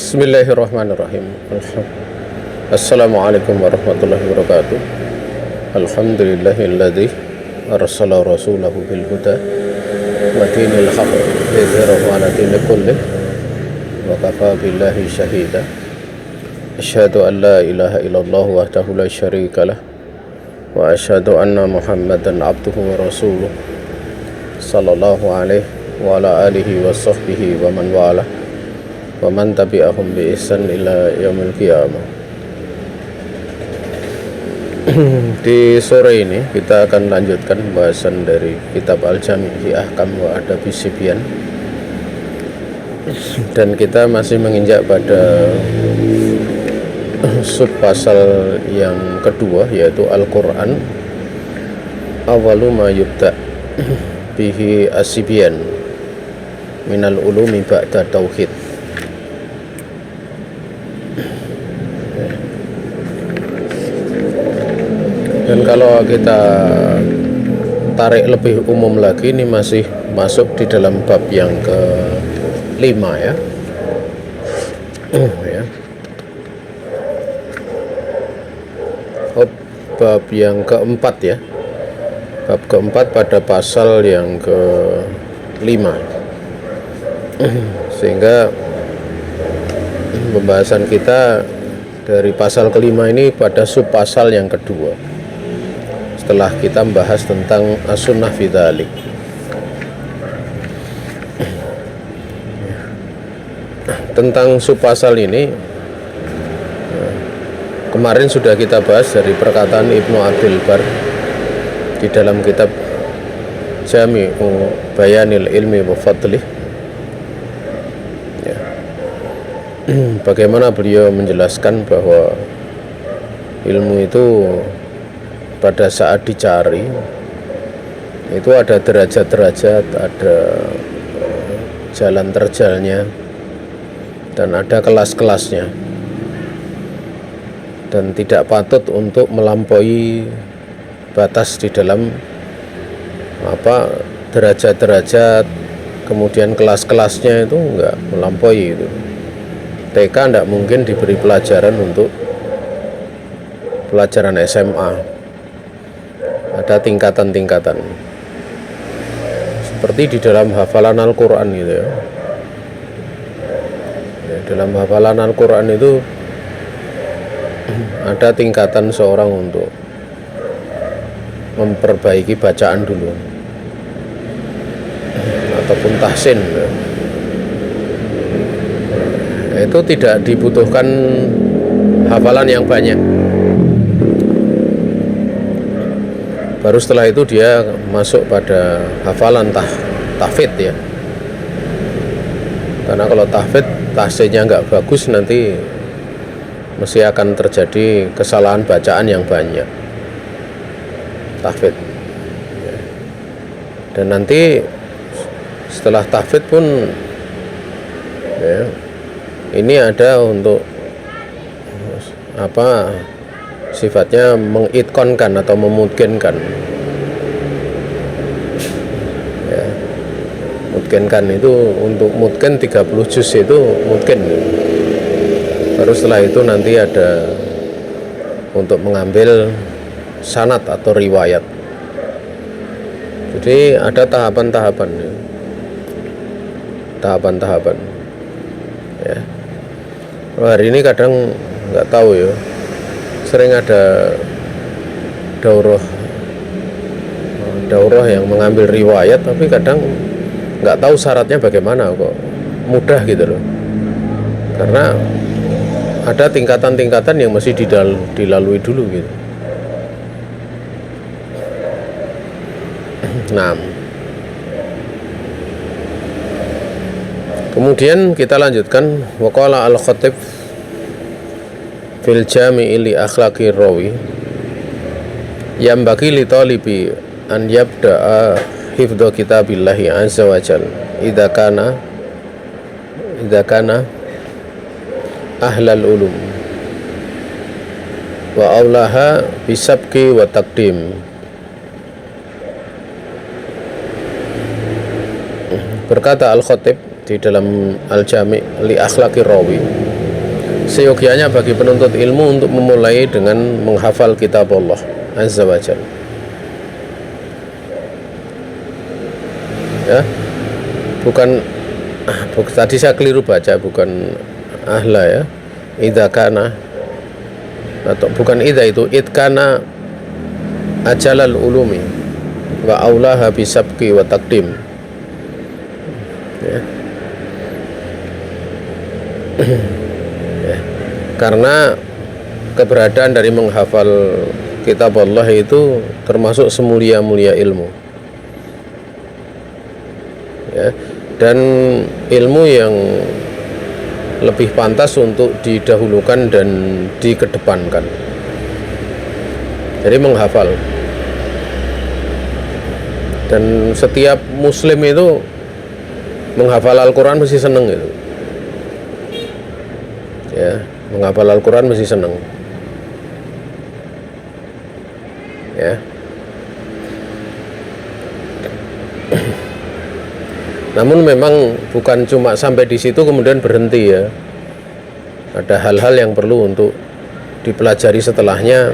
Bismillahirrahmanirrahim. Assalamualaikum warahmatullahi wabarakatuh. Alhamdulillahilladzi arsala rasulahu bil huda wa dinil haqq liyudhhirahu 'ala dini kullih wa kafa billahi shahida. Asyhadu an la ilaha illallah wahdahu la syarika lah wa asyhadu anna Muhammadan abduhu wa rasuluh sallallahu alaihi wa ala alihi wa sahbihi wa man wala wa man tabi'ahum bi ihsan ila yaumil qiyamah. Di sore ini kita akan lanjutkan pembahasan dari kitab Al-Jami' fi Ahkam wa Adabi Sibyan, dan kita masih menginjak pada sub pasal yang kedua, yaitu Al-Quran awalu ma yubda bihi asibyan minal ulumi ba'da tauhid. Dan kalau kita tarik lebih umum lagi, ini masih masuk di dalam bab yang ke-5 ya. Bab yang keempat ya. Bab keempat pada pasal yang ke-5. Sehingga pembahasan kita dari pasal ke-5 ini pada sub pasal yang kedua, setelah kita membahas tentang as-sunnah fi dzalik. Tentang subpasal ini kemarin sudah kita bahas dari perkataan Ibnu Abdul Bar di dalam kitab Jami'u Bayanil Ilmi wa Fadlih, ya. Bagaimana beliau menjelaskan bahwa ilmu itu pada saat dicari itu ada derajat-derajat, ada jalan terjalnya, dan ada kelas-kelasnya, dan tidak patut untuk melampaui batas di dalam derajat-derajat, kemudian kelas-kelasnya itu enggak melampaui itu. TK enggak mungkin diberi pelajaran untuk pelajaran SMA. Ada tingkatan-tingkatan, seperti di dalam hafalan Al-Quran gitu ya. Dalam hafalan Al-Quran itu ada tingkatan seorang untuk memperbaiki bacaan dulu, ataupun tahsin ya. Itu tidak dibutuhkan hafalan yang banyak. Baru setelah itu dia masuk pada hafalan tahfidz ya. Karena kalau tahsinnya nggak bagus, nanti mesti akan terjadi kesalahan bacaan yang banyak. Tahfidz. Dan nanti setelah tahfidz pun ya, ini ada untuk sifatnya mengitkonkan atau memutkinkan ya. Mutkinkan itu untuk mutkin 30 juz itu mutkin. Baru setelah itu nanti ada untuk mengambil sanad atau riwayat. Jadi ada tahapan-tahapan ya. Tahapan-tahapan ya. Hari ini kadang nggak tahu ya, sering ada daurah yang mengambil riwayat, tapi kadang nggak tahu syaratnya bagaimana, kok mudah gitu loh. Karena ada tingkatan-tingkatan yang mesti dilalui dulu gitu. Nah, kemudian kita lanjutkan. Waqala al-Khatib fil Jami'i li akhlaqir rawi yang bagi li talibi an yabda'a hifdhu kitabillahi azza wa jal idza kana ahlal ulum wa aulaha bisabqi wa taqdim. Berkata Al-Khatib di dalam Al-Jami' li akhlaqir rawi, seyogianya bagi penuntut ilmu untuk memulai dengan menghafal kitab Allah Azza wa Jalla. Ya, tadi saya keliru baca, bukan ahla ya, idza kana, atau bukan idza, itu idkana ajalal ulumi wa aulaha bisabqi wa taqdim, ya. Ya, karena keberadaan dari menghafal kitab Allah itu termasuk semulia-mulia ilmu, ya, dan ilmu yang lebih pantas untuk didahulukan dan dikedepankan. Jadi menghafal, dan setiap muslim itu menghafal Al-Quran mesti seneng gitu. Ya, menghafal Al-Quran mesti seneng. Ya. Namun memang bukan cuma sampai di situ kemudian berhenti ya. Ada hal-hal yang perlu untuk dipelajari setelahnya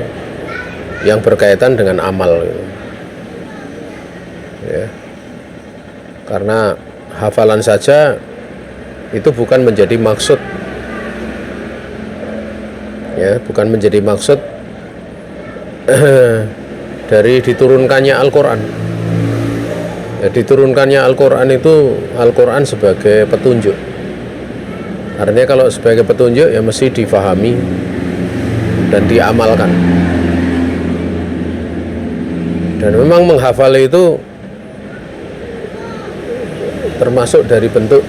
yang berkaitan dengan amal gitu. Ya. Karena hafalan saja itu bukan menjadi maksud, ya, bukan menjadi maksud dari diturunkannya Al-Quran. Ya, diturunkannya Al-Quran itu Al-Quran sebagai petunjuk. Artinya kalau sebagai petunjuk ya mesti difahami dan diamalkan. Dan memang menghafal itu termasuk dari bentuk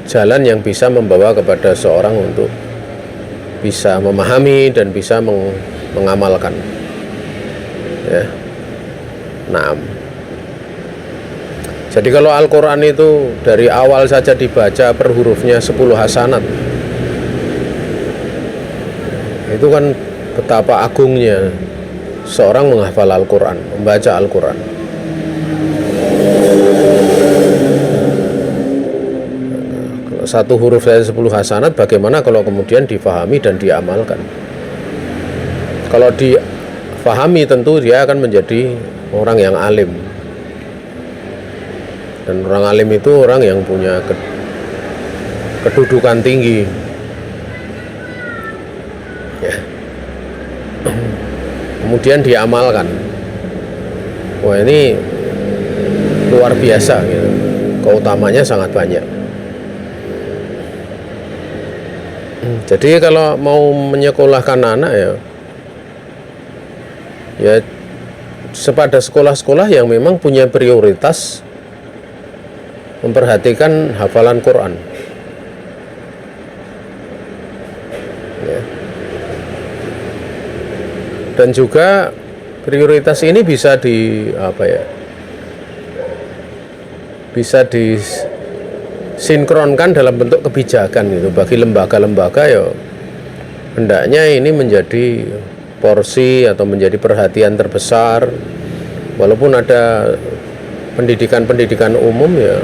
jalan yang bisa membawa kepada seorang untuk bisa memahami dan bisa mengamalkan. Ya. Nah, jadi kalau Al-Quran itu dari awal saja dibaca per hurufnya 10 hasanat, itu kan betapa agungnya seorang menghafal Al-Quran, membaca Al-Quran. Kalau satu huruf saja 10 hasanat, bagaimana kalau kemudian difahami dan diamalkan? Kalau difahami tentu dia akan menjadi orang yang alim. Dan orang alim itu orang yang punya kedudukan tinggi, ya. Kemudian diamalkan, wah ini luar biasa gitu. Keutamanya sangat banyak. Jadi kalau mau menyekolahkan anak ya pada sekolah-sekolah yang memang punya prioritas memperhatikan hafalan Quran, ya. Dan juga prioritas ini bisa bisa disinkronkan dalam bentuk kebijakan gitu. Bagi lembaga-lembaga ya hendaknya ini menjadi porsi atau menjadi perhatian terbesar. Walaupun ada pendidikan umum ya,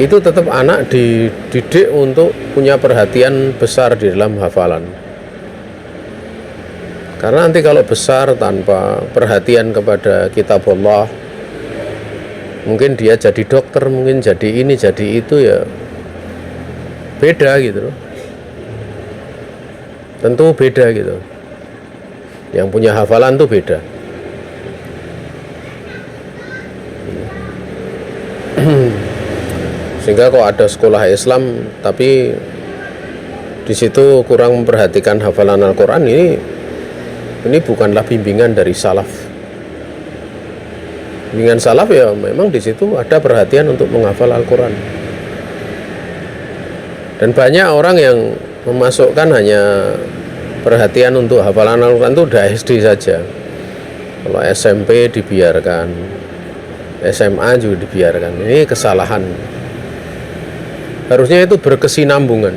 itu tetap anak dididik untuk punya perhatian besar di dalam hafalan. Karena nanti kalau besar tanpa perhatian kepada kitab Allah, mungkin dia jadi dokter, mungkin jadi ini, jadi itu, ya beda gitu loh. Tentu beda gitu. Yang punya hafalan tuh beda. Sehingga kok ada sekolah Islam tapi di situ kurang memperhatikan hafalan Al-Quran, ini bukanlah bimbingan dari salaf. Bimbingan salaf ya memang di situ ada perhatian untuk menghafal Al-Quran. Dan banyak orang yang memasukkan hanya perhatian untuk hafalan Al-Quran itu udah SD saja. Kalau SMP dibiarkan, SMA juga dibiarkan. Ini kesalahan. Harusnya itu berkesinambungan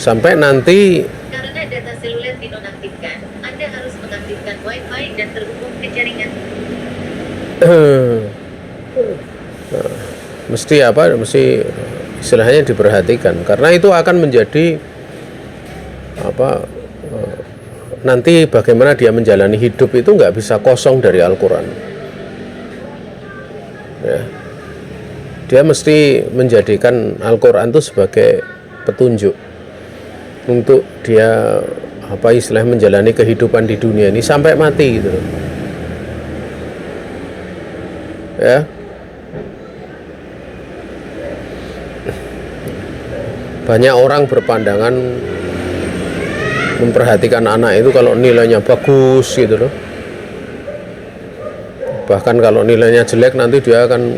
sampai nanti. Karena data seluler dinonaktifkan, Anda harus mengaktifkan Wi-Fi dan terhubung ke jaringan. Mesti istilahnya diperhatikan, karena itu akan menjadi nanti bagaimana dia menjalani hidup itu nggak bisa kosong dari Al-Quran ya. Dia mesti menjadikan Al-Quran itu sebagai petunjuk untuk dia istilahnya menjalani kehidupan di dunia ini sampai mati gitu ya. Banyak orang berpandangan memperhatikan anak itu kalau nilainya bagus gitu loh. Bahkan kalau nilainya jelek nanti dia akan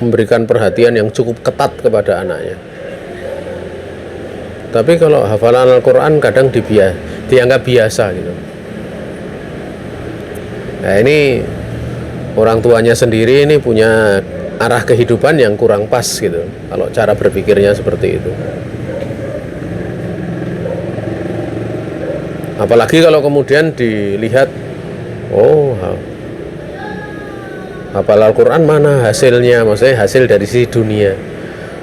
memberikan perhatian yang cukup ketat kepada anaknya. Tapi kalau hafalan Al-Quran kadang dianggap biasa gitu. Nah ini orang tuanya sendiri ini punya arah kehidupan yang kurang pas gitu kalau cara berpikirnya seperti itu. Apalagi kalau kemudian dilihat, hafal Al-Quran mana hasilnya, maksudnya hasil dari sisi dunia.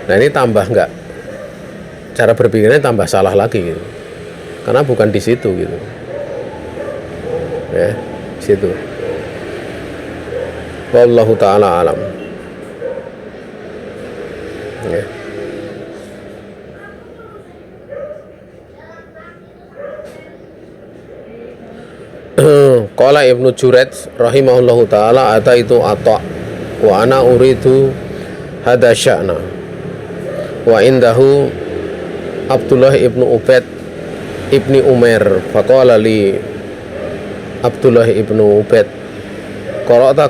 Nah ini tambah enggak, cara berpikirnya tambah salah lagi gitu. Karena bukan di situ gitu ya, situ. Wallahu ta'ala alam ya. Qala Ibnu Juraid rahimahullahu taala ataitu ata wa ana uridu hada sya'na wa indahu Abdullah ibnu Ubaid ibni Umair faqala li Abdullah ibnu Ubaid qara'ta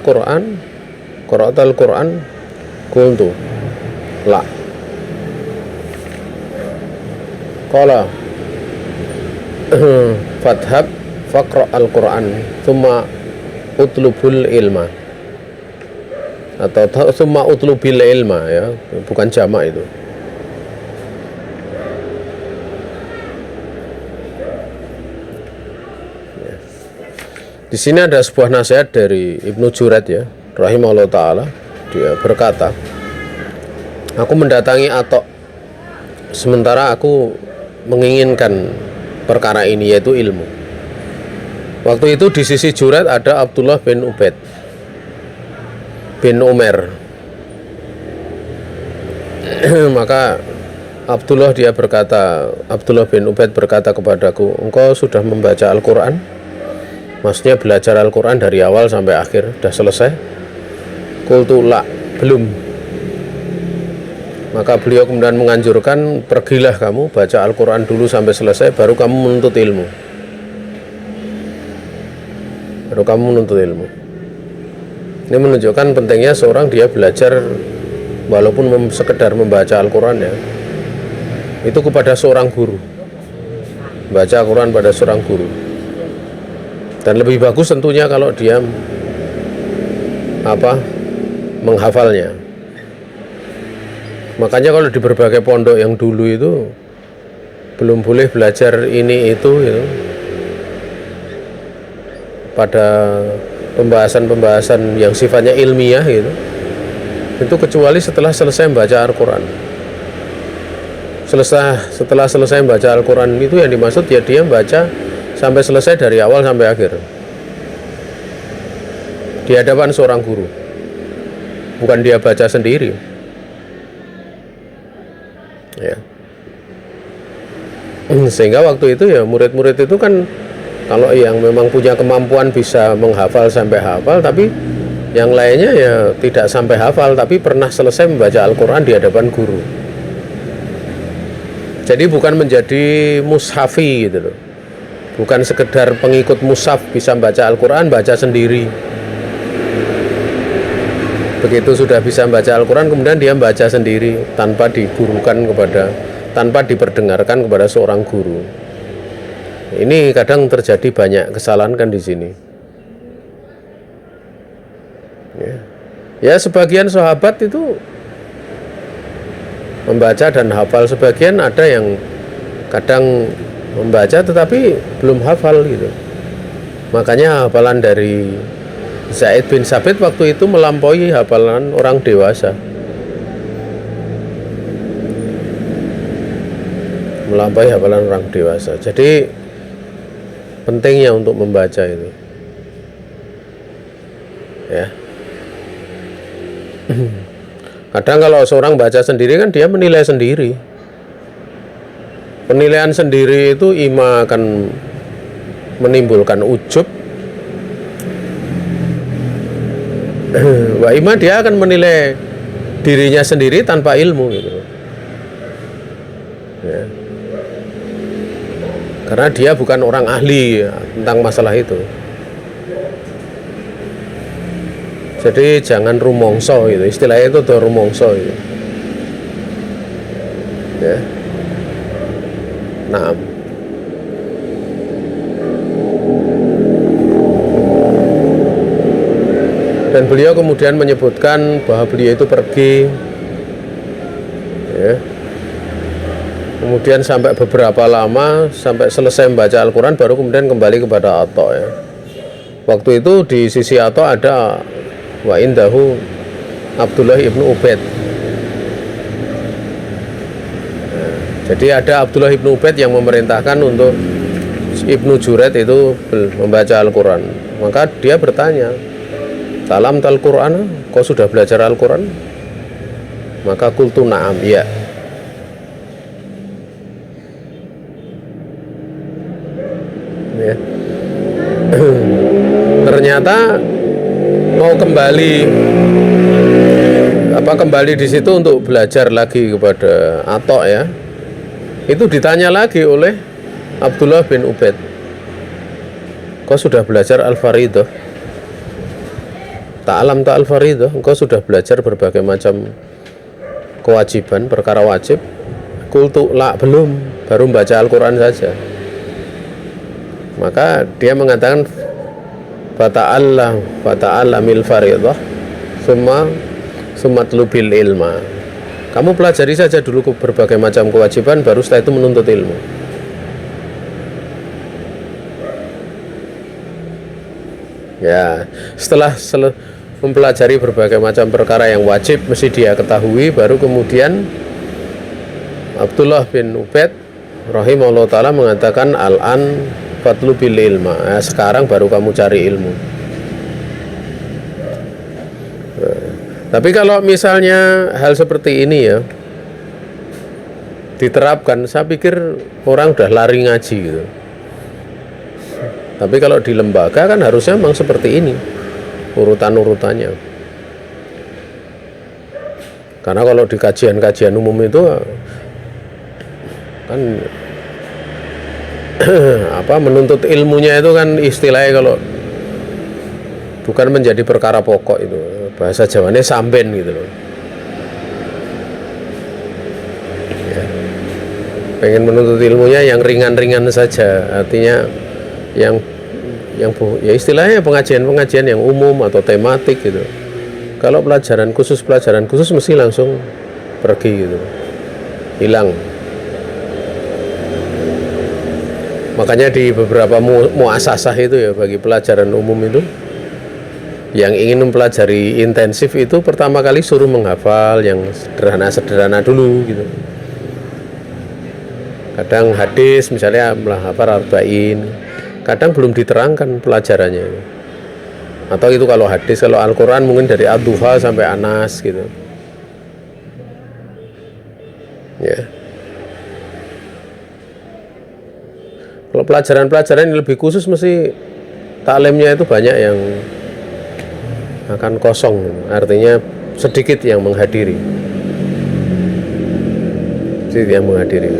al-Quran qultu la qala fathab faqra al-Quran thumma utlubul ilma atau thumma utlubil ilma ya, bukan jamak itu. Di sini ada sebuah nasihat dari Ibnu Juraid ya, rahimahullah taala. Dia berkata, aku mendatangi Atok sementara aku menginginkan perkara ini, yaitu ilmu. Waktu itu di sisi Juraid ada Abdullah bin Ubaid bin Umar. Maka Abdullah bin Ubaid berkata kepadaku, engkau sudah membaca Al-Quran? Maksudnya belajar Al-Quran dari awal sampai akhir, sudah selesai? Qultu la, belum. Maka beliau kemudian menganjurkan, pergilah kamu baca Al-Quran dulu sampai selesai, baru kamu menuntut ilmu. Ini menunjukkan pentingnya seorang dia belajar walaupun sekedar membaca Al-Quran ya, itu kepada seorang guru. Baca Al-Quran pada seorang guru. Dan lebih bagus tentunya kalau dia menghafalnya. Makanya kalau di berbagai pondok yang dulu itu belum boleh belajar ini itu gitu. Pada pembahasan yang sifatnya ilmiah gitu, itu kecuali setelah selesai membaca Al-Quran. Setelah selesai membaca Al-Quran itu yang dimaksud ya dia membaca sampai selesai dari awal sampai akhir di hadapan seorang guru, bukan dia baca sendiri ya. Sehingga waktu itu ya murid-murid itu kan kalau yang memang punya kemampuan bisa menghafal sampai hafal, tapi yang lainnya ya tidak sampai hafal tapi pernah selesai membaca Al-Quran di hadapan guru. Jadi bukan menjadi mushafi gitu loh, bukan sekedar pengikut mushaf bisa membaca Al-Quran, baca sendiri. Begitu sudah bisa membaca Al-Quran kemudian dia membaca sendiri tanpa tanpa diperdengarkan kepada seorang guru. Ini kadang terjadi banyak kesalahan kan di sini. Ya sebagian sahabat itu membaca dan hafal, sebagian ada yang kadang membaca tetapi belum hafal gitu. Makanya hafalan dari Zaid bin Sabit waktu itu melampaui hafalan orang dewasa. melampaui hafalan orang dewasa. Jadi pentingnya untuk membaca itu, ya. Kadang kalau seorang baca sendiri kan dia menilai sendiri. Penilaian sendiri itu ima akan menimbulkan ujub, wa ima dia akan menilai dirinya sendiri tanpa ilmu gitu. Ya. Karena dia bukan orang ahli ya, tentang masalah itu. Jadi jangan rumongso gitu, istilahnya itu tuh rumongso gitu. Ya. Nah, dan beliau kemudian menyebutkan bahwa beliau itu pergi, ya. Kemudian sampai beberapa lama, sampai selesai membaca Al-Quran, baru kemudian kembali kepada Atha, ya. Waktu itu di sisi Atha ada wa indahu Abdullah ibnu Ubaid. Nah, jadi ada Abdullah ibnu Ubaid yang memerintahkan untuk Ibnu Juraid itu membaca Al-Quran. Maka dia bertanya, "Talam tal Quran, kau sudah belajar Al-Quran?" Maka qultu na'am, ya. Ya. Ternyata mau kembali di situ untuk belajar lagi kepada Atha, ya. Itu ditanya lagi oleh Abdullah bin Ubaid, "Kau sudah belajar Al-Faridah? Ta'alam ta Al-Faridah? Engkau sudah belajar berbagai macam kewajiban, perkara wajib?" Qultu la, belum, baru baca Al-Quran saja. Maka dia mengatakan, fata'allamil faridah summa tlubil ilma. Kamu pelajari saja dulu berbagai macam kewajiban, baru setelah itu menuntut ilmu. Ya, setelah mempelajari berbagai macam perkara yang wajib mesti dia ketahui, baru kemudian Abdullah bin Ubaid rahimahullah ta'ala mengatakan, al-an fatlubil ilma. Nah, sekarang baru kamu cari ilmu. Tapi kalau misalnya hal seperti ini ya diterapkan, saya pikir orang udah lari ngaji gitu. Tapi kalau di lembaga kan harusnya memang seperti ini urutan-urutannya. Karena kalau di kajian-kajian umum itu kan menuntut ilmunya itu kan istilahnya kalau bukan menjadi perkara pokok itu, bahasa Jawanya samben gitu loh. Ya. Pengen menuntut ilmunya yang ringan-ringan saja, artinya yang ya istilahnya pengajian yang umum atau tematik gitu. Kalau pelajaran khusus mesti langsung pergi gitu, hilang. Makanya di beberapa muasasah itu ya, bagi pelajaran umum itu yang ingin mempelajari intensif itu pertama kali suruh menghafal yang sederhana dulu gitu. Kadang hadis misalnya menghafal arba'in, kadang belum diterangkan pelajarannya. Atau itu kalau hadis, kalau Al-Quran mungkin dari Ad-Duha sampai Anas gitu. Ya. Kalau pelajaran-pelajaran yang lebih khusus mesti taklimnya itu banyak yang akan kosong, artinya sedikit yang menghadiri. Sedikit yang menghadiri.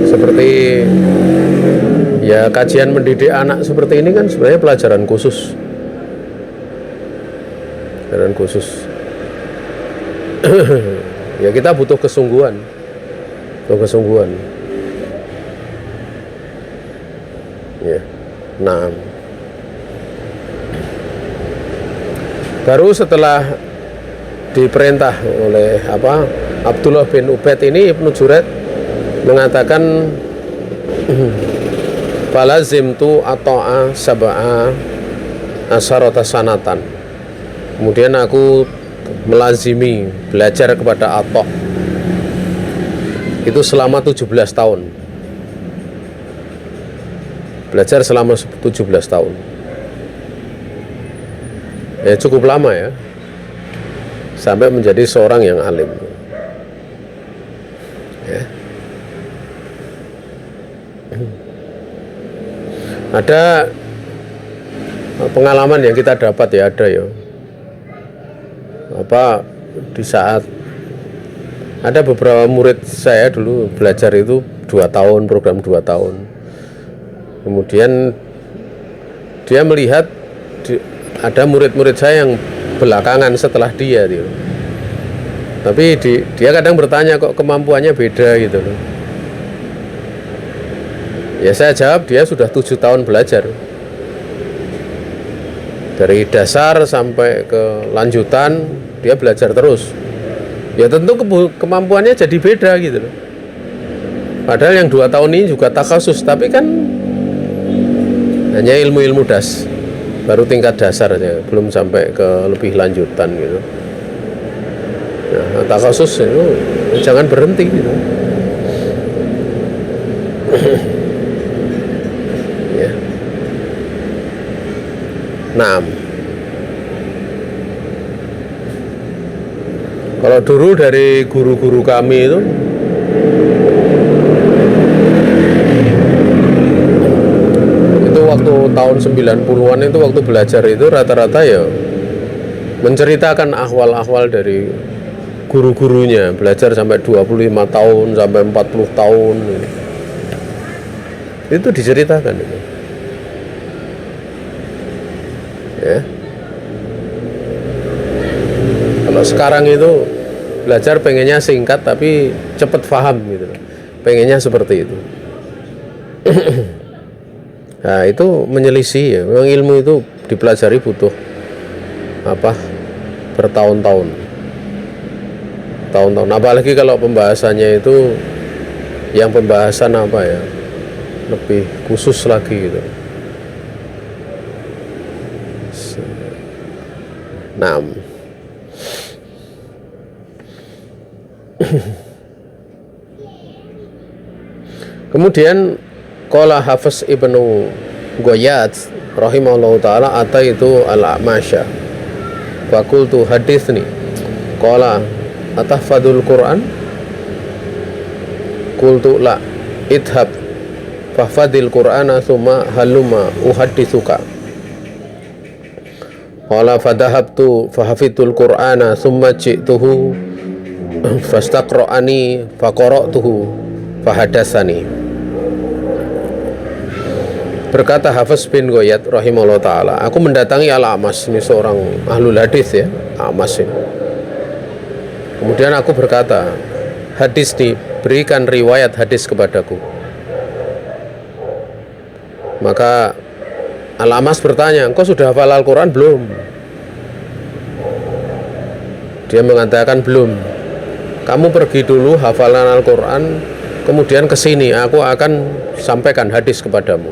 Seperti ya kajian mendidik anak seperti ini kan sebenarnya pelajaran khusus. Pelajaran khusus. Ya kita butuh kesungguhan. Ya. Nah, baru setelah diperintah oleh Abdullah bin Ubaid ini, Ibnu Juraid mengatakan falazimtu ata'a sab'a asharata sanatan. Kemudian aku melazimi belajar kepada Atha itu selama 17 tahun. Belajar selama 17 tahun. Ya cukup lama ya. Sampai menjadi seorang yang alim. Ya. Ada pengalaman yang kita dapat ya, ada ya. Di saat ada beberapa murid saya dulu belajar itu 2 tahun, program 2 tahun. Kemudian dia melihat ada murid-murid saya yang belakangan setelah dia gitu. Tapi dia kadang bertanya kok kemampuannya beda gitu loh. Ya saya jawab dia sudah 7 tahun belajar. Dari dasar sampai ke lanjutan dia belajar terus. Ya tentu kemampuannya jadi beda gitu loh. Padahal yang 2 tahun ini juga takhasus, tapi kan hanya ilmu-ilmu baru tingkat dasar ya, belum sampai ke lebih lanjutan gitu. Nah, takhasus itu jangan berhenti gitu. Ya. Nah, kalau dulu dari guru-guru kami itu waktu tahun 90-an itu waktu belajar itu rata-rata ya menceritakan ahwal-ahwal dari guru-gurunya, belajar sampai 25 tahun sampai 40 tahun itu diceritakan itu. Ya. Kalau sekarang itu belajar pengennya singkat tapi cepat paham gitu. Pengennya seperti itu. Nah, itu menyelisih ya. Memang ilmu itu dipelajari butuh bertahun-tahun. Tahun-tahun. Apalagi kalau pembahasannya itu yang pembahasan lebih khusus lagi gitu. Nah, kemudian qala Hafiz Ibnu Ghayyat rahimahullahu taala ataitu al-A'masya wa qultu haditsni qala atahfadul Quran qultu la idhab fahfadil Qur'ana thumma haluma uhadditsuka qala fadahabtu fahafidul Qur'ana thumma ji'tuhu fastaqra'ani faqara'tuhu fahadatsani. Berkata Hafiz bin Ghayyat rahimahullah ta'ala, aku mendatangi Al-A'mas, ini seorang ahlul hadis ya, A'mas ini. Kemudian aku berkata, hadis nih, berikan riwayat hadis kepadaku. Maka Al-A'mas bertanya, engkau sudah hafal Al-Quran belum? Dia mengatakan belum. Kamu pergi dulu hafalan Al-Quran, kemudian kesini aku akan sampaikan hadis kepadamu.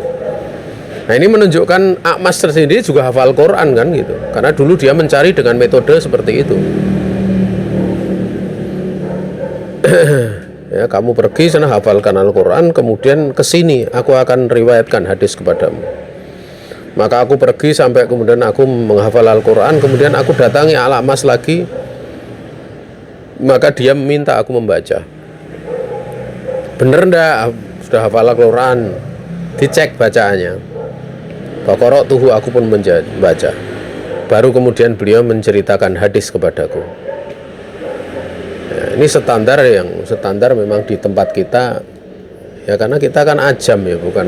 Nah ini menunjukkan A'mas tersendiri juga hafal Quran kan gitu. Karena dulu dia mencari dengan metode seperti itu. Ya, kamu pergi sana hafalkan Al-Quran, kemudian kesini aku akan riwayatkan hadis kepadamu. Maka aku pergi sampai kemudian aku menghafal Al-Quran, kemudian aku datangi Al-A'mas lagi. Maka dia meminta aku membaca. Bener ndak sudah hafal Al-Quran? Dicek bacaannya. Bakorok tuhu aku pun membaca. Baru kemudian beliau menceritakan hadis kepadaku. Ya, ini standar memang di tempat kita ya, karena kita kan ajam ya, bukan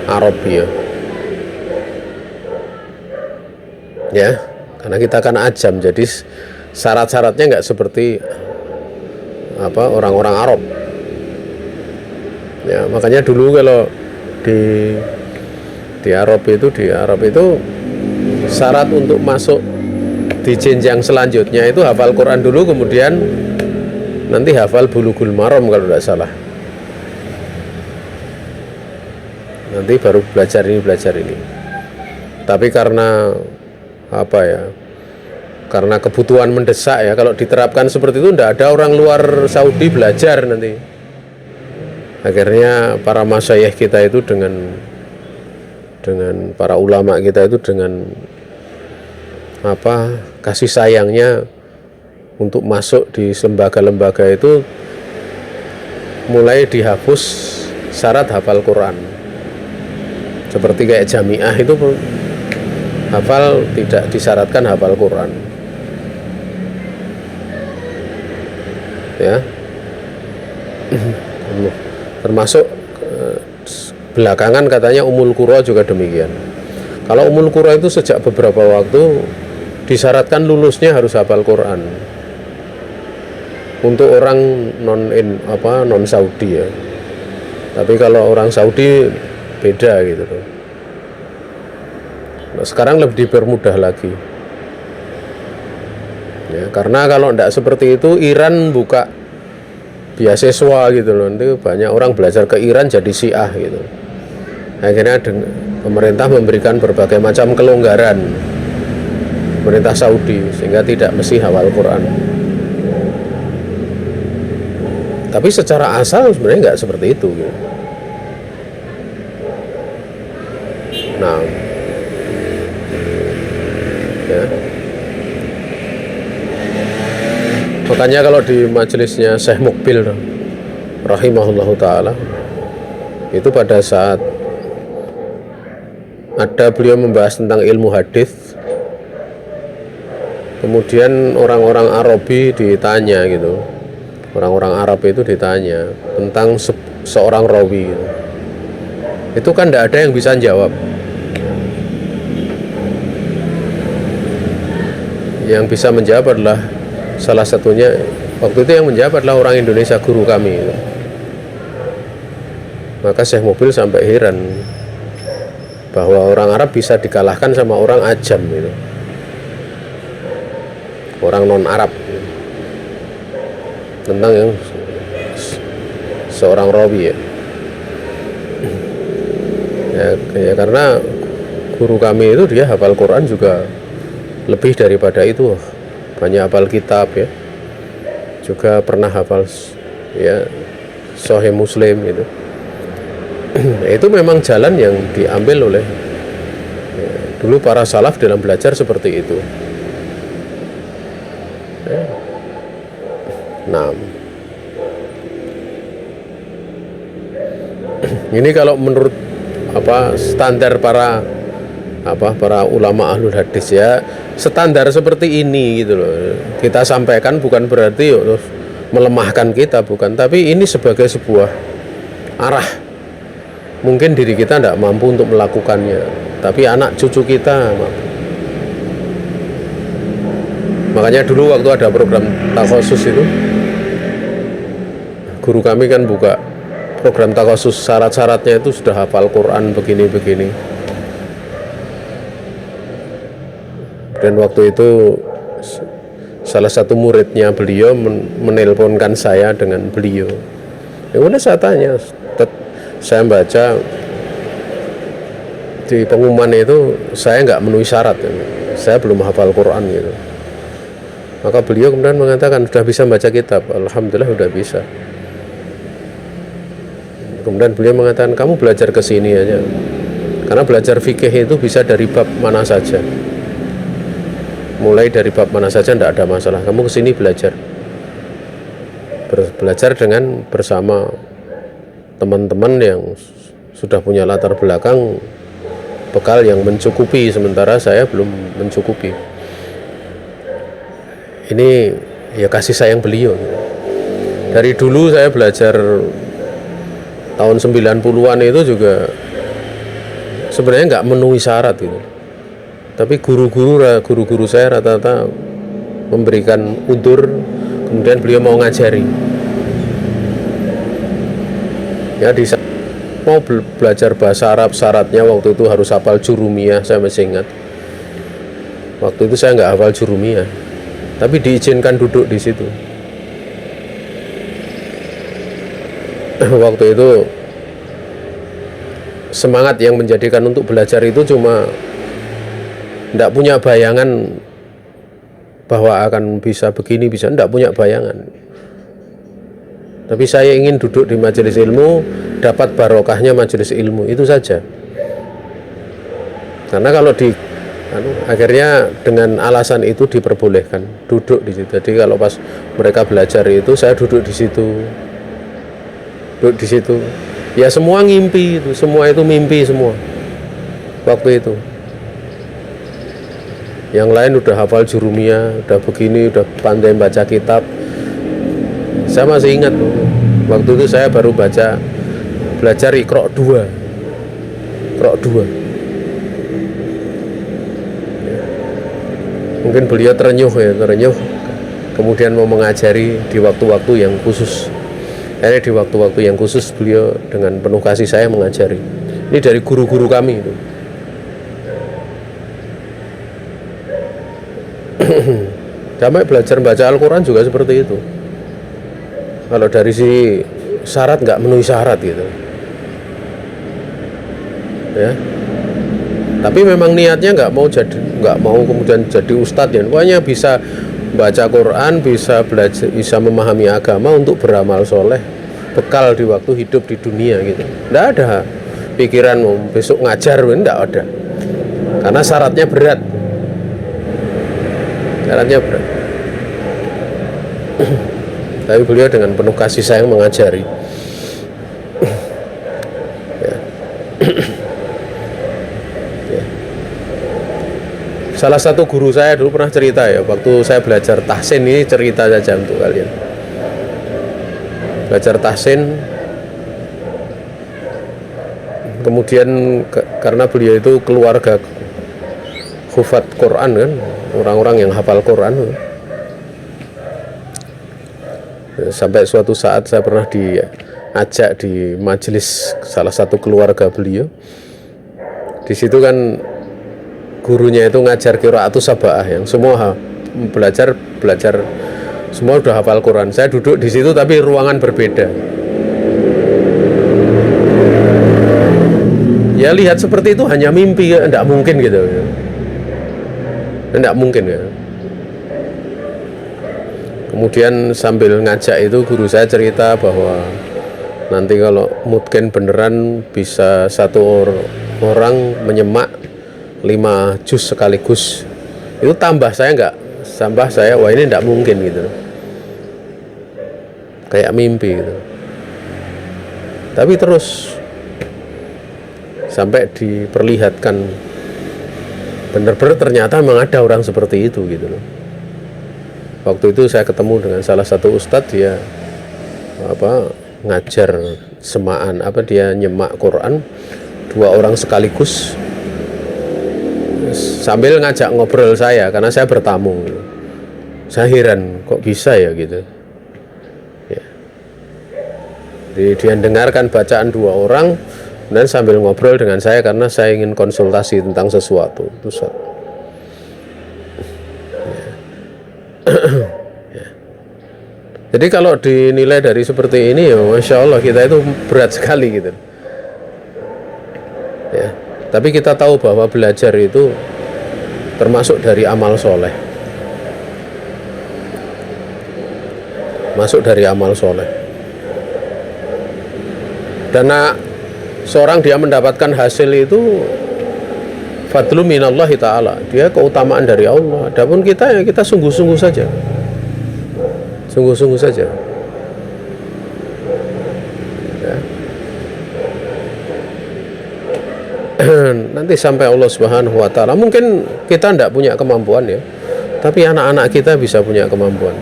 Arab ya. Ya, karena kita kan ajam, jadi syarat-syaratnya nggak seperti orang-orang Arab. Ya, makanya dulu kalau di Arab itu syarat untuk masuk di jenjang selanjutnya itu hafal Quran dulu, kemudian nanti hafal Bulughul Maram kalau tidak salah. Nanti baru belajar ini. Tapi karena karena kebutuhan mendesak ya, kalau diterapkan seperti itu tidak ada orang luar Saudi belajar nanti. Akhirnya para masyayikh kita itu dengan para ulama kita itu dengan kasih sayangnya untuk masuk di lembaga-lembaga itu mulai dihapus syarat hafal Quran. Seperti kayak jamiah itu tidak disyaratkan hafal Quran. Ya. Termasuk belakangan katanya Ummul Qura juga demikian. Kalau Ummul Qura itu sejak beberapa waktu disyaratkan lulusnya harus hafal Quran untuk orang non Saudi ya. Tapi kalau orang Saudi beda gitu loh. Nah, sekarang lebih dipermudah lagi. Ya, karena kalau tidak seperti itu Iran buka beasiswa gitu loh, nanti banyak orang belajar ke Iran jadi Syiah gitu. Akhirnya pemerintah memberikan berbagai macam kelonggaran, pemerintah Saudi, sehingga tidak mesti hafal Quran. Tapi secara asal sebenarnya nggak seperti itu gitu. Nah, ya. Makanya kalau di majelisnya Syekh Mukbil rahimahullahu ta'ala itu pada saat ada beliau membahas tentang ilmu hadis, kemudian orang-orang Arabi ditanya gitu, orang-orang Arab itu ditanya tentang seorang rawi gitu. Itu kan tidak ada yang bisa jawab. Yang bisa menjawab adalah salah satunya, waktu itu yang menjawab adalah orang Indonesia, guru kami gitu. Maka Syekh Mukbil sampai heran bahwa orang Arab bisa dikalahkan sama orang Ajam gitu, orang non Arab gitu. Tentang yang seorang rawi ya karena guru kami itu dia hafal Quran juga lebih daripada itu, banyak hafal kitab ya, juga pernah hafal ya Sahih Muslim gitu. Itu memang jalan yang diambil oleh dulu para salaf dalam belajar seperti itu. Nah, ini kalau menurut standar para ulama ahlul hadis ya, standar seperti ini gitu loh. Kita sampaikan bukan berarti melemahkan kita, bukan, tapi ini sebagai sebuah arah. Mungkin diri kita tidak mampu untuk melakukannya, tapi anak cucu kita mampu. Makanya dulu waktu ada program takhosus itu, guru kami kan buka program takhosus, syarat-syaratnya itu sudah hafal Quran begini-begini. Dan waktu itu salah satu muridnya beliau menelponkan saya dengan beliau. Ya udah saya tanya, saya baca di pengumuman itu saya nggak memenuhi syarat, saya belum hafal Quran gitu. Maka beliau kemudian mengatakan sudah bisa baca kitab, alhamdulillah sudah bisa. Kemudian beliau mengatakan kamu belajar ke sini aja, karena belajar fikih itu bisa dari bab mana saja, mulai dari bab mana saja tidak ada masalah. Kamu kesini belajar dengan bersama teman-teman yang sudah punya latar belakang bekal yang mencukupi, sementara saya belum mencukupi. Ini ya kasih sayang beliau. Dari dulu saya belajar tahun 90-an itu juga sebenarnya nggak memenuhi syarat gitu. Tapi guru-guru saya rata-rata memberikan udzur, kemudian beliau mau ngajari. Ya mau belajar bahasa Arab, syaratnya waktu itu harus hafal jurumiyah, saya masih ingat. Waktu itu saya nggak hafal jurumiyah, tapi diizinkan duduk di situ. Waktu itu semangat yang menjadikan untuk belajar itu cuma tidak punya bayangan bahwa akan bisa begini, bisa tidak punya bayangan. Tapi saya ingin duduk di majelis ilmu, dapat barokahnya majelis ilmu, itu saja. Karena kalau akhirnya dengan alasan itu diperbolehkan duduk di situ. Jadi kalau pas mereka belajar itu, saya duduk di situ. Duduk di situ. Ya semua ngimpi itu, semua itu mimpi semua. Waktu itu. Yang lain udah hafal jurumiyah, udah begini, udah pandai baca kitab. Saya masih ingat waktu itu saya baru belajar Iqra 2. Iqra 2. Mungkin beliau terenyuh. Kemudian mau mengajari di waktu-waktu yang khusus. Akhirnya di waktu-waktu yang khusus beliau dengan penuh kasih saya mengajari. Ini dari guru-guru kami itu. Sampai belajar baca Al-Quran juga seperti itu. Kalau dari si syarat nggak memenuhi syarat gitu. Ya. Tapi memang niatnya nggak mau kemudian jadi ustadz ya. Pokoknya bisa baca Quran, bisa belajar, bisa memahami agama untuk beramal soleh, bekal di waktu hidup di dunia gitu. Nggak ada pikiran mau besok ngajar, nggak ada. Karena syaratnya berat. Tapi beliau dengan penuh kasih sayang mengajari. Ya. Ya. Salah satu guru saya dulu pernah cerita ya, waktu saya belajar tahsin, ini cerita saja untuk kalian. Belajar tahsin, kemudian karena beliau itu keluarga hufat Quran kan, orang-orang yang hafal Quran. Sampai suatu saat saya pernah diajak di majelis salah satu keluarga beliau. Di situ kan gurunya itu ngajar qiraatus sab'ah yang semua belajar semua udah hafal Quran. Saya duduk di situ tapi ruangan berbeda. Ya lihat seperti itu hanya mimpi, enggak mungkin gitu. Enggak mungkin ya. Kemudian sambil ngajak itu guru saya cerita bahwa nanti kalau mungkin beneran bisa satu orang menyemak 5 juz sekaligus, itu tambah saya wah ini enggak mungkin gitu, kayak mimpi gitu. Tapi terus sampai diperlihatkan benar-benar ternyata memang ada orang seperti itu gitu loh. Waktu itu saya ketemu dengan salah satu ustadz, dia ngajar semaan, dia nyemak Quran 2 orang sekaligus sambil ngajak ngobrol saya karena saya bertamu. Saya heran kok bisa ya gitu. Ya. Dia dengarkan bacaan 2 orang dan sambil ngobrol dengan saya karena saya ingin konsultasi tentang sesuatu. Itu ya. Jadi kalau dinilai dari seperti ini ya Masya Allah kita itu berat sekali gitu ya. Tapi kita tahu bahwa belajar itu termasuk dari amal soleh, dan seorang dia mendapatkan hasil itu fadlu minallahi ta'ala, dia keutamaan dari Allah. Adapun kita ya kita sungguh-sungguh saja ya. Nanti sampai Allah Subhanahu wa ta'ala, mungkin kita tidak punya kemampuan ya, tapi anak-anak kita bisa punya kemampuan.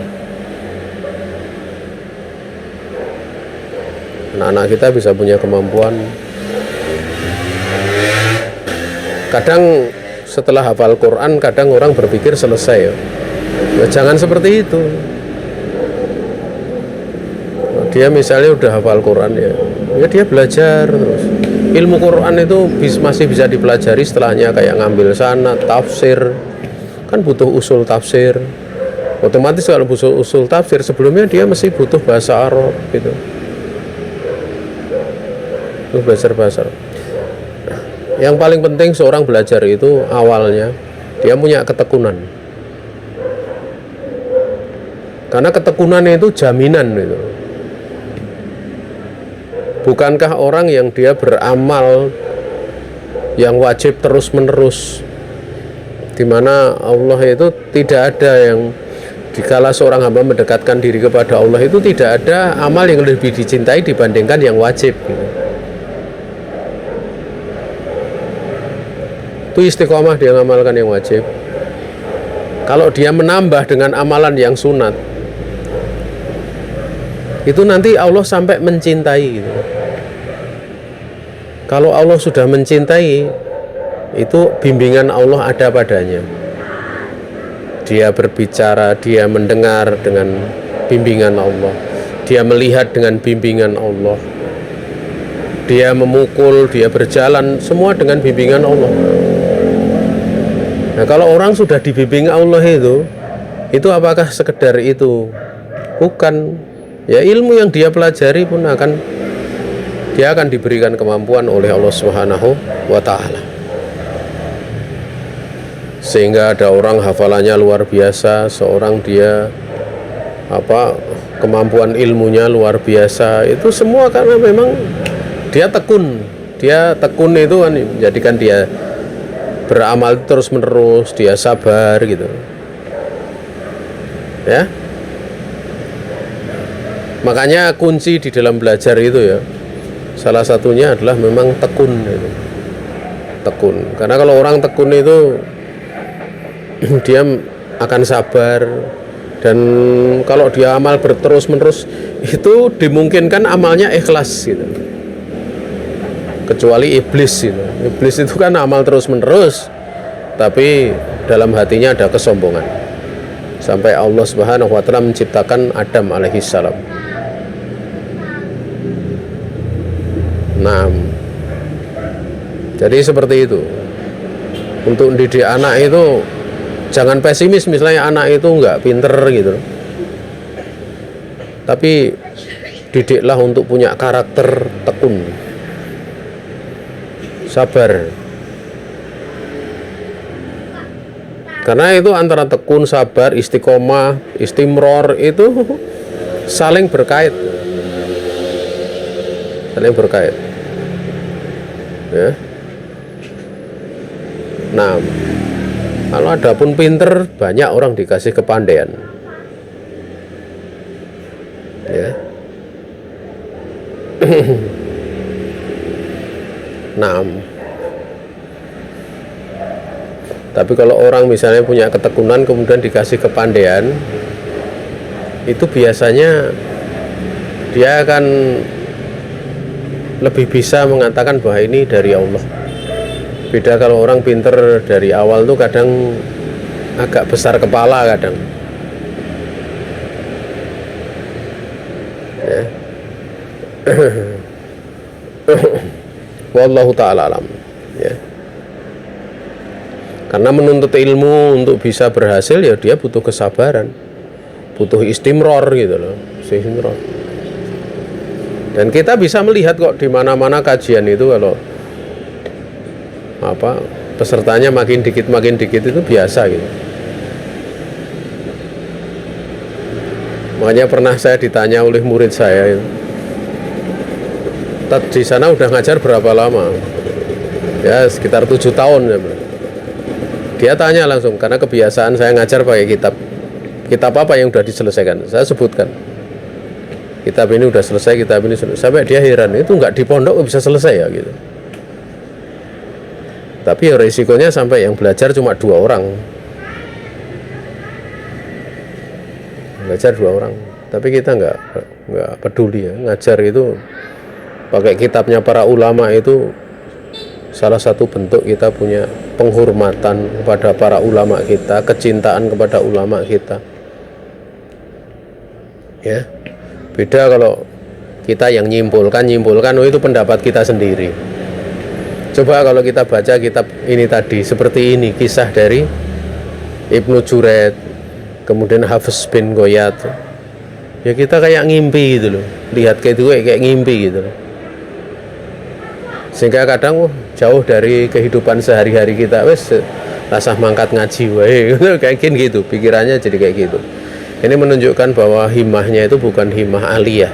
Anak-anak kita bisa punya kemampuan. Kadang setelah hafal Quran, kadang orang berpikir selesai ya. Jangan seperti itu. Dia misalnya udah hafal Quran ya dia belajar terus. Ilmu Quran itu masih bisa dipelajari setelahnya, kayak ngambil sanad, tafsir, kan butuh usul tafsir. Otomatis kalau butuh usul tafsir, sebelumnya dia mesti butuh bahasa Arab gitu. Itu belajar bahasa Arab. Yang paling penting seorang belajar itu awalnya dia punya ketekunan. Karena ketekunannya itu jaminan gitu. Bukankah orang yang dia beramal yang wajib terus-menerus, di mana Allah itu tidak ada yang, dikala seorang hamba mendekatkan diri kepada Allah itu tidak ada amal yang lebih dicintai dibandingkan yang wajib gitu. Itu istiqomah dia mengamalkan yang wajib. Kalau dia menambah dengan amalan yang sunat, itu nanti Allah sampai mencintai gitu. Kalau Allah sudah mencintai, itu bimbingan Allah ada padanya. Dia berbicara, dia mendengar dengan bimbingan Allah, dia melihat dengan bimbingan Allah, dia memukul, dia berjalan, semua dengan bimbingan Allah. Nah, kalau orang sudah dibimbing Allah itu apakah sekedar itu? Bukan. Ya, ilmu yang dia pelajari pun dia akan diberikan kemampuan oleh Allah Subhanahu wa taala. Sehingga ada orang hafalannya luar biasa, seorang dia kemampuan ilmunya luar biasa. Itu semua karena memang dia tekun. Dia tekun itu kan menjadikan dia beramal terus menerus, dia sabar gitu. Ya. Makanya kunci di dalam belajar itu ya, salah satunya adalah memang tekun itu. Tekun. Karena kalau orang tekun itu dia akan sabar, dan kalau dia amal berterus menerus itu dimungkinkan amalnya ikhlas gitu. Kecuali iblis itu. Iblis itu kan amal terus menerus, tapi dalam hatinya ada kesombongan. Sampai Allah Subhanahu wa taala menciptakan Adam alaihissalam. Nah, jadi seperti itu. Untuk mendidik anak itu jangan pesimis, misalnya anak itu enggak pinter gitu, tapi didiklah untuk punya karakter tekun, sabar. Karena itu antara tekun, sabar, istiqomah, istimror itu saling berkait. Saling berkait. Ya. Nah, kalau ada pun pinter, banyak orang dikasih kepandaian. Ya. Nah, tapi kalau orang misalnya punya ketekunan kemudian dikasih kepandaian, itu biasanya dia akan lebih bisa mengatakan bahwa ini dari Allah. Beda kalau orang pinter dari awal tuh kadang agak besar kepala kadang. Ya. Wallahu ta'ala alam. Ya. Karena menuntut ilmu untuk bisa berhasil ya dia butuh kesabaran, butuh istimror gitu loh, istimror. Dan kita bisa melihat kok di mana-mana kajian itu kalau pesertanya makin dikit itu biasa gitu. Makanya pernah saya ditanya oleh murid saya, "Tat, di sana udah ngajar berapa lama?" Ya sekitar 7 tahun ya. Dia tanya langsung, karena kebiasaan saya ngajar pakai kitab. Kitab apa yang udah diselesaikan? Saya sebutkan. Kitab ini udah selesai, kitab ini selesai. Sampai dia heran, itu nggak di pondok bisa selesai ya gitu. Tapi ya resikonya sampai yang belajar cuma 2 orang. Belajar 2 orang. Tapi kita nggak peduli ya. Ngajar itu pakai kitabnya para ulama itu salah satu bentuk kita punya penghormatan kepada para ulama kita, kecintaan kepada ulama kita. Ya. Beda kalau kita yang nyimpulkan oh itu pendapat kita sendiri. Coba kalau kita baca kitab ini tadi seperti ini, kisah dari Ibnu Jurayd, kemudian Hafiz bin Ghayath. Ya kita kayak ngimpi gitu loh. Lihat kayak ngimpi gitu loh. Sehingga kadang jauh dari kehidupan sehari-hari kita, wes rasah mangkat ngaji wae kayak gitu, pikirannya jadi kayak gitu. Ini menunjukkan bahwa himmahnya itu bukan himmah aliyah,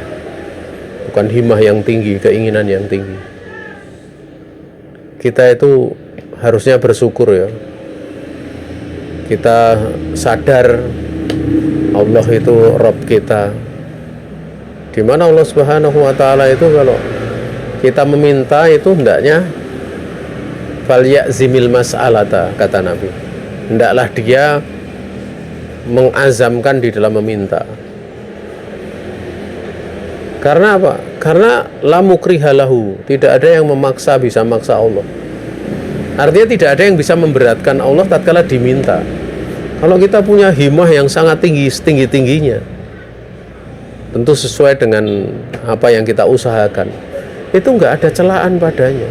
bukan himmah yang tinggi, keinginan yang tinggi. Kita itu harusnya bersyukur ya. Kita sadar Allah itu Rabb kita. Di mana Allah Subhanahu wa taala itu kalau kita meminta itu hendaknya falyazimil mas'alata, kata Nabi. Hendaklah dia mengazamkan di dalam meminta. Karena apa? Karena la mukriha lahu, tidak ada yang memaksa bisa maksa Allah. Artinya tidak ada yang bisa memberatkan Allah tatkala diminta. Kalau kita punya himmah yang sangat tinggi, setinggi-tingginya, tentu sesuai dengan apa yang kita usahakan, itu enggak ada celaan padanya.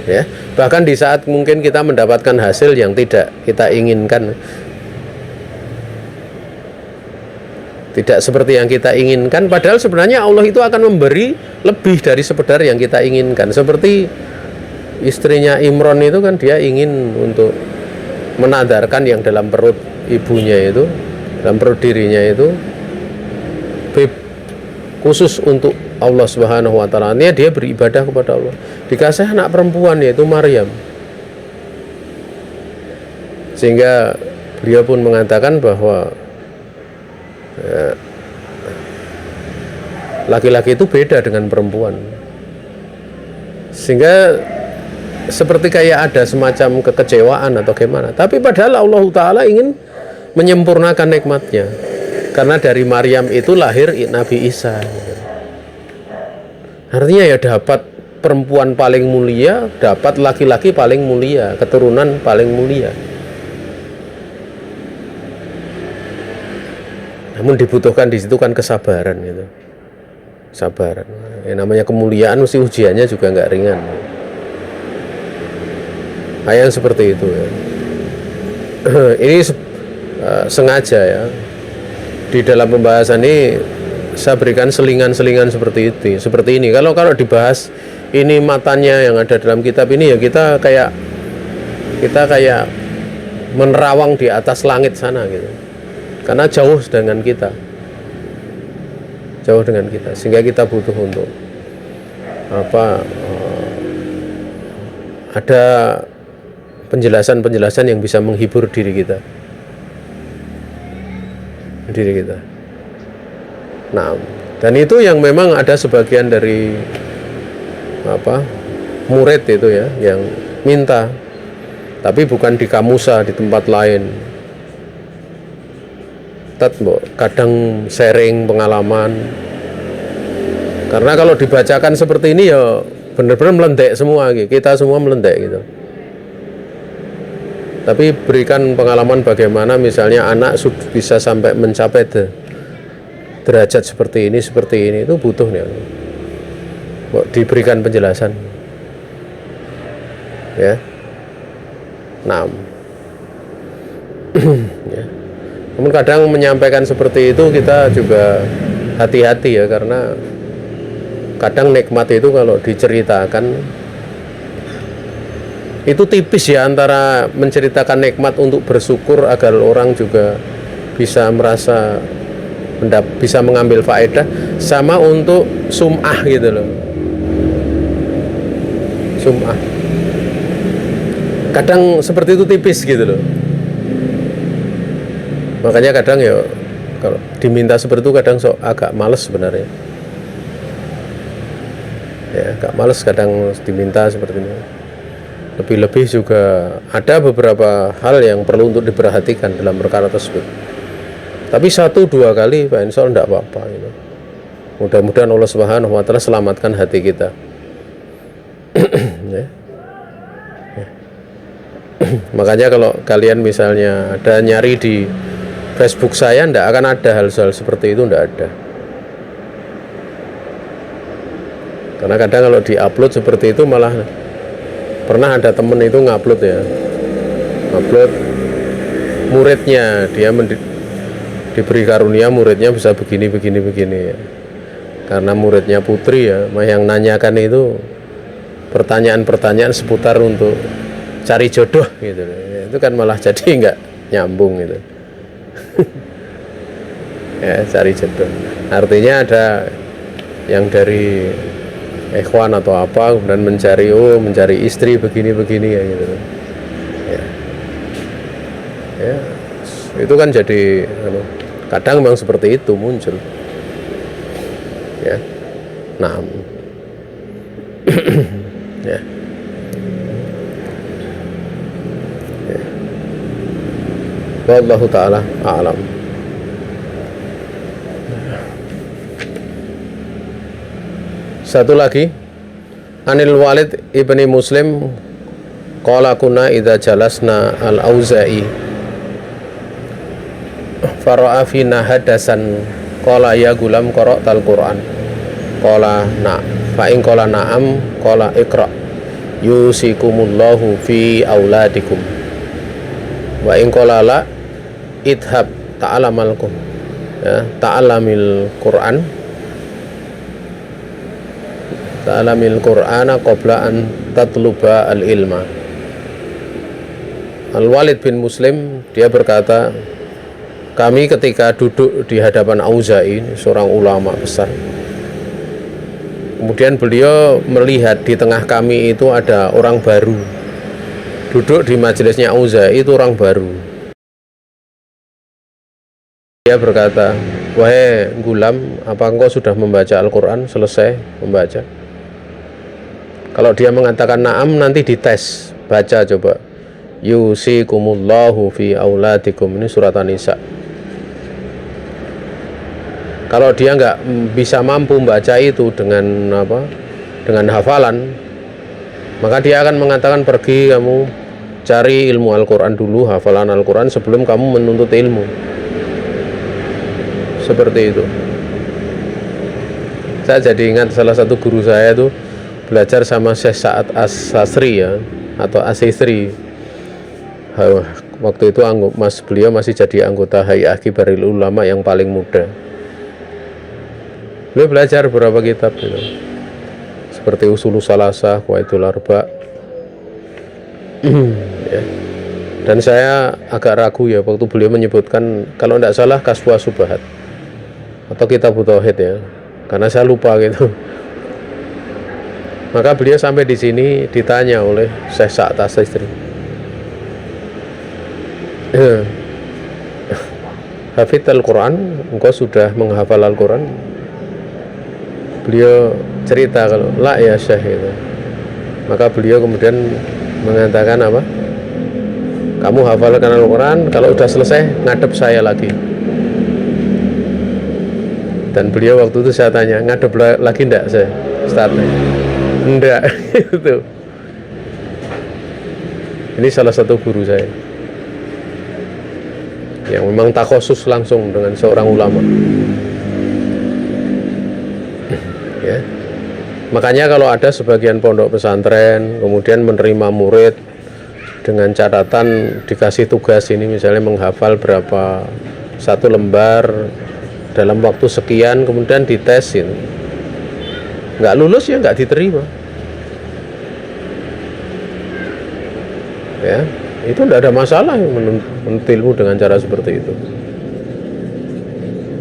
Ya, bahkan di saat mungkin kita mendapatkan hasil yang tidak kita inginkan, tidak seperti yang kita inginkan, padahal sebenarnya Allah itu akan memberi lebih dari sekedar yang kita inginkan. Seperti istrinya Imron itu kan, dia ingin untuk menadarkan yang dalam perut ibunya itu, dalam perut dirinya itu khusus untuk Allah Subhanahu wa taala. Dia beribadah kepada Allah. Dikasih anak perempuan yaitu Maryam. Sehingga beliau pun mengatakan bahwa laki-laki itu beda dengan perempuan. Sehingga seperti kayak ada semacam kekecewaan atau gimana. Tapi padahal Allah Ta'ala ingin menyempurnakan nikmatnya. Karena dari Maryam itu lahir Nabi Isa. Artinya ya dapat perempuan paling mulia, dapat laki-laki paling mulia, keturunan paling mulia. Namun dibutuhkan di situ kan kesabaran gitu. Sabaran. Namanya kemuliaan mesti ujiannya juga nggak ringan. Yang seperti itu ya. Ini sengaja ya. Di dalam pembahasan ini saya berikan selingan-selingan seperti itu, seperti ini. Kalau dibahas ini matanya yang ada dalam kitab ini ya, kita kayak menerawang di atas langit sana gitu. Karena jauh dengan kita. Jauh dengan kita, sehingga kita butuh untuk ada penjelasan-penjelasan yang bisa menghibur diri kita. Nah, dan itu yang memang ada sebagian dari murid itu ya yang minta, tapi bukan di kamusa, di tempat lain. Kadang sharing pengalaman. Karena kalau dibacakan seperti ini ya benar-benar melendek semua, kita semua melendek gitu. Tapi berikan pengalaman bagaimana misalnya anak bisa sampai mencapai derajat seperti ini itu butuh nih. Diberikan penjelasan. Ya. Nah. Ya. Namun kadang menyampaikan seperti itu kita juga hati-hati ya, karena kadang nikmat itu kalau diceritakan itu tipis ya, antara menceritakan nikmat untuk bersyukur agar orang juga bisa merasa bisa mengambil faedah, sama untuk sum'ah gitu loh. Sum'ah kadang seperti itu tipis gitu loh. Makanya kadang ya kalau diminta seperti itu kadang agak males sebenarnya. Ya, agak males kadang diminta seperti ini. Lebih-lebih juga ada beberapa hal yang perlu untuk diperhatikan dalam perkara tersebut. Tapi 1-2 kali Pak Insol enggak apa-apa gitu. Mudah-mudahan Allah Subhanahu wa taala selamatkan hati kita. Ya. Ya. Makanya kalau kalian misalnya ada nyari di Facebook saya, enggak akan ada hal-hal seperti itu, enggak ada. Karena kadang kalau di-upload seperti itu malah pernah ada temen itu ngupload ya, ngupload muridnya, dia diberi karunia muridnya bisa begini ya. Karena muridnya putri ya, yang nanyakan itu pertanyaan-pertanyaan seputar untuk cari jodoh gitu. Itu kan malah jadi nggak nyambung gitu. Ya, cari jodoh. Artinya ada yang dari ikhwan atau apa kemudian mencari istri begini-begini ya gitu. Ya. Ya. Itu kan jadi kadang memang seperti itu muncul. Ya. Nah. Ya. Ya. Wallahu taala a'lam. Satu lagi, Anil Walid ibni Muslim qala kunna idza jalasna al-Auza'i fara'a fina hadasan qala ya gulam qara'tal Qur'an qala na fa in qala na'am qala iqra yusikumullahu fi auladikum wa in qala la idhab ta'alamalkum ya ta'alamil Qur'an ta'alamil Qur'ana qabla an tatluba al-ilma. Al-Walid bin Muslim dia berkata, kami ketika duduk di hadapan Auza'i, seorang ulama besar, kemudian beliau melihat di tengah kami itu ada orang baru duduk di majelisnya Auza'i, itu orang baru. Dia berkata, wahai gulam, apa engkau sudah membaca Al-Quran, selesai membaca? Kalau dia mengatakan na'am, nanti dites, baca coba. Yusikumullahu fi auladikum, ini surat An-Nisa. Kalau dia nggak bisa mampu membaca itu dengan hafalan, maka dia akan mengatakan, pergi kamu cari ilmu Al-Quran dulu, hafalan Al-Quran sebelum kamu menuntut ilmu. Seperti itu. Saya jadi ingat salah satu guru saya itu belajar sama Syekh Sa'ad As-Sasri ya, atau As-Sisri. Waktu itu beliau masih jadi anggota Hay'ah Kibaril Ulama yang paling muda. Beliau belajar beberapa kitab gitu. Seperti Usulus Salasah, Qawaidul Arba. Ya. Dan saya agak ragu ya waktu beliau menyebutkan, kalau tidak salah Kasfus Subhat atau Kitabut Tauhid ya, karena saya lupa gitu. Maka beliau sampai di sini ditanya oleh Syekh Sa'ad As-Sisri, hafidz Al-Quran, engkau sudah menghafal Al-Quran? Beliau cerita kalau la ya Syekh itu. Maka beliau kemudian mengatakan apa? Kamu hafalkan Al-Quran, kalau sudah selesai ngadep saya lagi. Dan beliau waktu itu saya tanya, ngadep lagi enggak saya? Ustaz? Enggak. Itu. Ini salah satu guru saya yang memang takhusus langsung dengan seorang ulama. Ya. Makanya kalau ada sebagian pondok pesantren kemudian menerima murid dengan catatan dikasih tugas ini misalnya menghafal berapa satu lembar dalam waktu sekian, kemudian dites ini, nggak lulus ya nggak diterima. Ya, itu tidak ada masalah menuntut ilmu dengan cara seperti itu.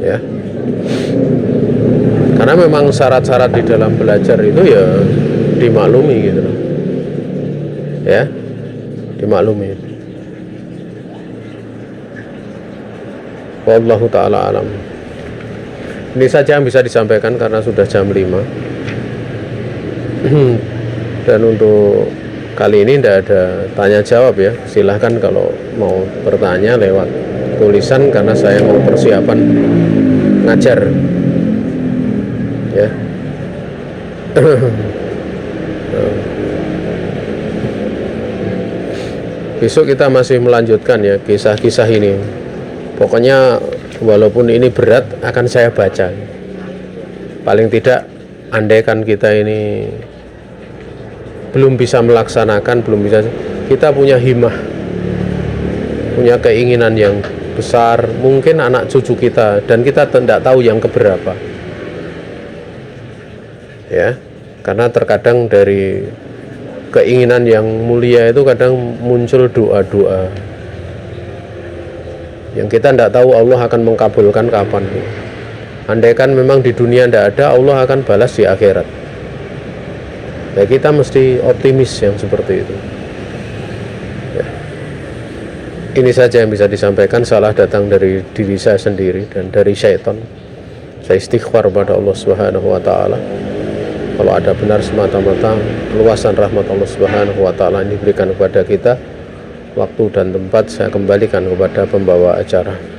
Ya, karena memang syarat-syarat di dalam belajar itu ya dimaklumi gitu. Ya, dimaklumi. Wallahu ta'ala alam. Ini saja yang bisa disampaikan karena sudah jam 5. Dan untuk kali ini tidak ada tanya jawab ya. Silahkan kalau mau bertanya lewat tulisan karena saya mau persiapan ngajar. Ya. Besok kita masih melanjutkan ya kisah-kisah ini. Pokoknya walaupun ini berat akan saya baca. Paling tidak andaikan kita ini belum bisa melaksanakan, kita punya himmah, punya keinginan yang besar, mungkin anak cucu kita, dan kita tidak tahu yang keberapa. Ya, karena terkadang dari keinginan yang mulia itu kadang muncul doa-doa yang kita tidak tahu Allah akan mengkabulkan kapan. Andaikan memang di dunia tidak ada, Allah akan balas di akhirat. Ya, kita mesti optimis yang seperti itu. Ya. Ini saja yang bisa disampaikan. Salah datang dari diri saya sendiri dan dari syaitan. Saya istighfar pada Allah Subhanahu wa taala. Kalau ada benar semata-mata luasan rahmat Allah Subhanahu wa taala ini diberikan kepada kita. Waktu dan tempat saya kembalikan kepada pembawa acara.